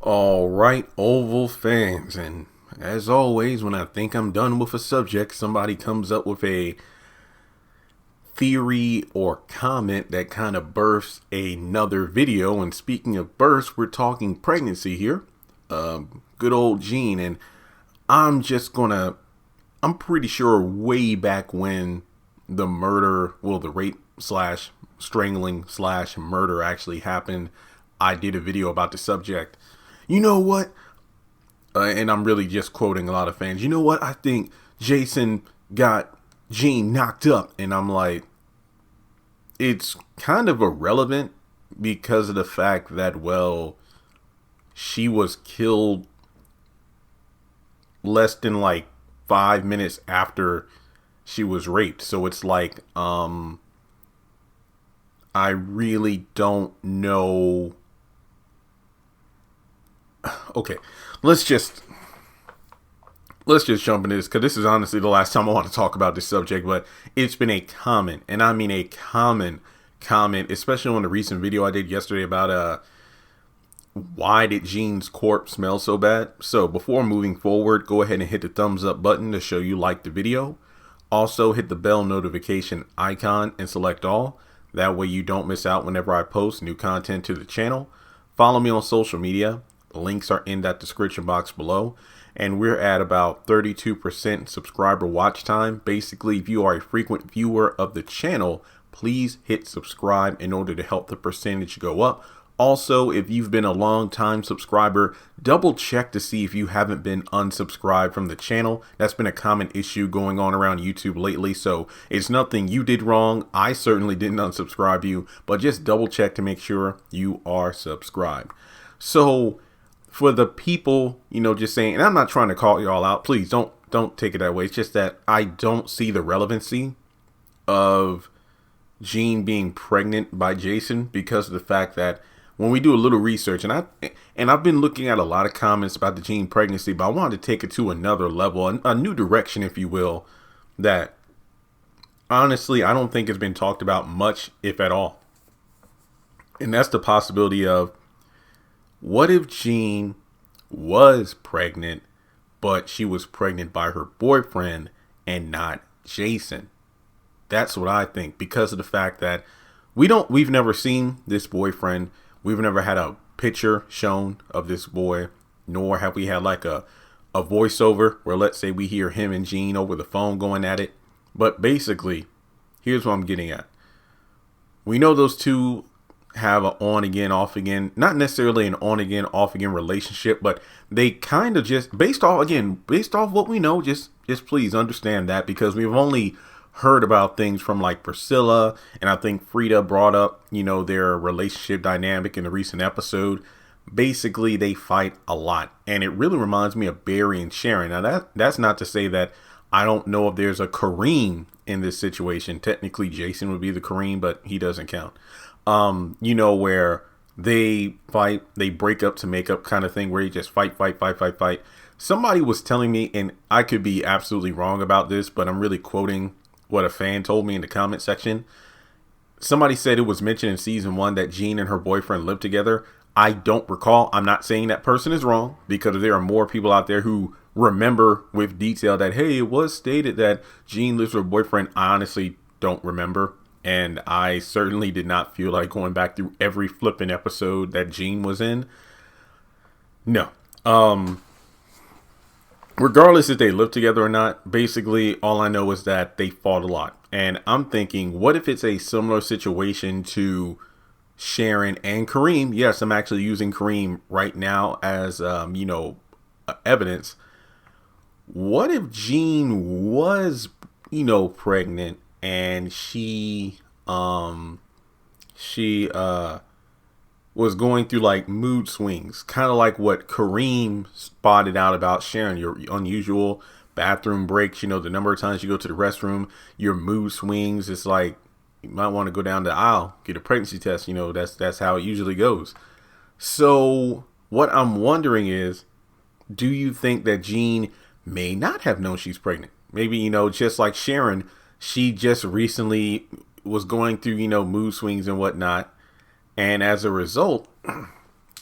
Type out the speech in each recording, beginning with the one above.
All right, Oval fans, and as always, when I think I'm done with a subject, somebody comes up with a theory or comment that kind of births another video. And speaking of births, we're talking pregnancy here. Good old Jean, and I'm pretty sure way back when the rape slash strangling slash murder actually happened, I did a video about the subject. You know what? And I'm really just quoting a lot of fans. You know what? I think Jason got Jean knocked up. And I'm like, it's kind of irrelevant because of the fact that, well, she was killed less than like 5 minutes after she was raped. So it's like, I really don't know. Okay, let's just jump into this because this is honestly the last time I want to talk about this subject. But it's been a common, and I mean a common comment, especially on the recent video I did yesterday about why did Jean's corpse smell so bad. So before moving forward, go ahead and hit the thumbs up button to show you like the video. Also hit the bell notification icon and select all. That way you don't miss out whenever I post new content to the channel. Follow me on social media. The links are in that description box below. And we're at about 32% subscriber watch time. Basically, if you are a frequent viewer of the channel, please hit subscribe in order to help the percentage go up. Also, if you've been a long time subscriber, double check to see if you haven't been unsubscribed from the channel. That's been a common issue going on around YouTube lately. So it's nothing you did wrong. I certainly didn't unsubscribe you, but just double check to make sure you are subscribed. So for the people, just saying, and I'm not trying to call y'all out, please don't take it that way. It's just that I don't see the relevancy of Jean being pregnant by Jason because of the fact that when we do a little research, and I've been looking at a lot of comments about the Jean pregnancy, but I wanted to take it to another level, a new direction, if you will, that honestly I don't think has been talked about much, if at all. And that's the possibility of, what if Jean was pregnant, but she was pregnant by her boyfriend and not Jason? That's what I think, because of the fact that we've never seen this boyfriend. We've never had a picture shown of this boy, nor have we had like a voiceover where, let's say, we hear him and Jean over the phone going at it. But basically, here's what I'm getting at. We know those two have an on again, off again, not necessarily an on again, off again relationship, but they kind of just based off what we know, just please understand that, because we've only heard about things from like Priscilla, and I think Frida brought up, their relationship dynamic in a recent episode. Basically, they fight a lot, and it really reminds me of Barry and Sharon. Now that's not to say that I don't know if there's a Kareem in this situation. Technically, Jason would be the Kareem, but he doesn't count. Where they fight, they break up to make up kind of thing, where you just fight. Somebody was telling me, and I could be absolutely wrong about this, but I'm really quoting what a fan told me in the comment section. Somebody said it was mentioned in season 1 that Jean and her boyfriend lived together. I don't recall. I'm not saying that person is wrong, because there are more people out there who remember with detail that, hey, it was stated that Jean lives with her boyfriend. I honestly don't remember. And I certainly did not feel like going back through every flipping episode that Jean was in. No. Regardless if they live together or not, basically all I know is that they fought a lot. And I'm thinking, what if it's a similar situation to Sharon and Kareem? Yes, I'm actually using Kareem right now as, evidence. What if Jean was, pregnant, and she was going through like mood swings, kind of like what Kareem spotted out about Sharon, your unusual bathroom breaks, the number of times you go to the restroom, your mood swings. It's like, you might want to go down the aisle, get a pregnancy test. That's how it usually goes. So what I'm wondering is, do you think that Jean may not have known she's pregnant? Maybe, just like Sharon, she just recently was going through, mood swings and whatnot. And as a result,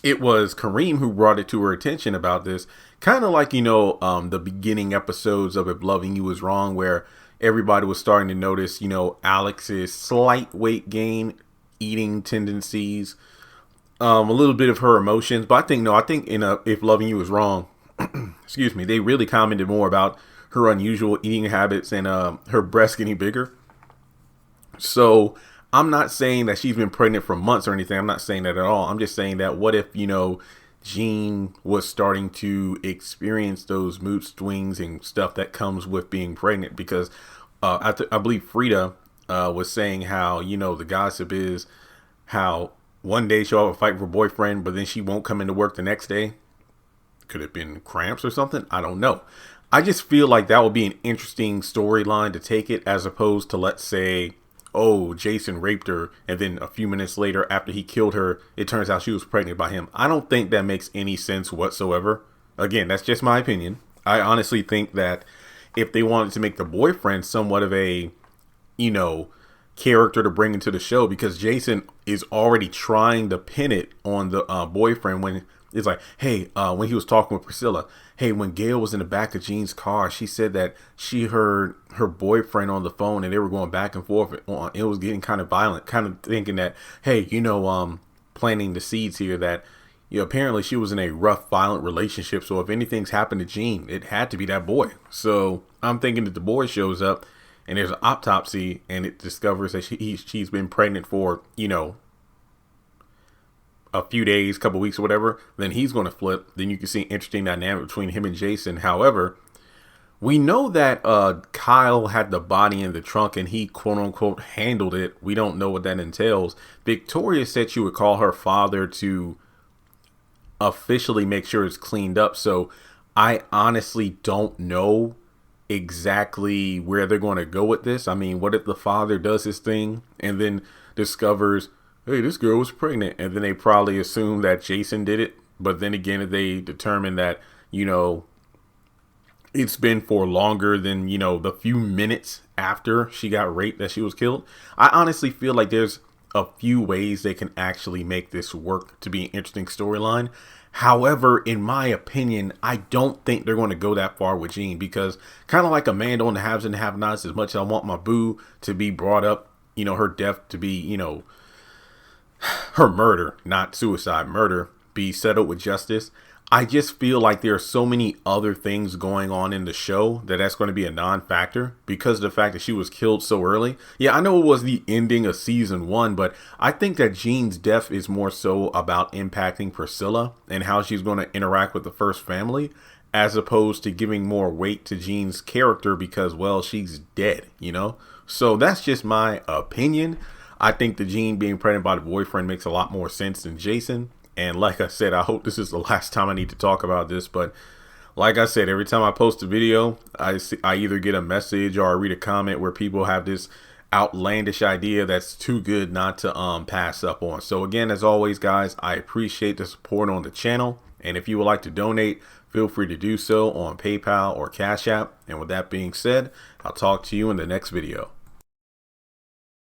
it was Kareem who brought it to her attention about this. Kind of like, the beginning episodes of If Loving You Is Wrong, where everybody was starting to notice, Alex's slight weight gain, eating tendencies, a little bit of her emotions. But I think in If Loving You Is Wrong, excuse me, they really commented more about her unusual eating habits and her breast getting bigger. So I'm not saying that she's been pregnant for months or anything. I'm not saying that at all. I'm just saying that what if, Jean was starting to experience those mood swings and stuff that comes with being pregnant? Because I believe Frida was saying how, the gossip is how one day she'll have a fight with her boyfriend, but then she won't come into work the next day. Could it have been cramps or something? I don't know. I just feel like that would be an interesting storyline to take it, as opposed to, let's say, oh, Jason raped her, and then a few minutes later after he killed her, it turns out she was pregnant by him. I don't think that makes any sense whatsoever. Again, that's just my opinion. I honestly think that if they wanted to make the boyfriend somewhat of a, character to bring into the show, because Jason is already trying to pin it on the boyfriend when it's like, hey, when he was talking with Priscilla, hey, when Gail was in the back of Jean's car, she said that she heard her boyfriend on the phone and they were going back and forth. It was getting kind of violent, kind of thinking that, hey, planting the seeds here that, apparently she was in a rough, violent relationship. So if anything's happened to Jean, it had to be that boy. So I'm thinking that the boy shows up and there's an autopsy and it discovers that she's been pregnant for, a few days, couple weeks or whatever, then he's going to flip. Then you can see an interesting dynamic between him and Jason. However, we know that Kyle had the body in the trunk and he quote unquote handled it. We don't know what that entails. Victoria said she would call her father to officially make sure it's cleaned up. So I honestly don't know exactly where they're going to go with this. I mean, what if the father does his thing and then discovers, hey, this girl was pregnant, and then they probably assume that Jason did it. But then again, if they determine that, it's been for longer than, the few minutes after she got raped that she was killed. I honestly feel like there's a few ways they can actually make this work to be an interesting storyline. However, in my opinion, I don't think they're going to go that far with Jean, because kind of like Amanda on the haves and have-nots, as much as I want my boo to be brought up, her death to be, her murder, not suicide, murder, be settled with justice. I just feel like there are so many other things going on in the show that's going to be a non-factor because of the fact that she was killed so early. Yeah, I know it was the ending of season 1, but I think that Jean's death is more so about impacting Priscilla and how she's going to interact with the first family, as opposed to giving more weight to Jean's character because, well, she's dead, So that's just my opinion. I think the Jean being pregnant by the boyfriend makes a lot more sense than Jason. And like I said, I hope this is the last time I need to talk about this. But like I said, every time I post a video, I either get a message or I read a comment where people have this outlandish idea that's too good not to pass up on. So again, as always, guys, I appreciate the support on the channel. And if you would like to donate, feel free to do so on PayPal or Cash App. And with that being said, I'll talk to you in the next video.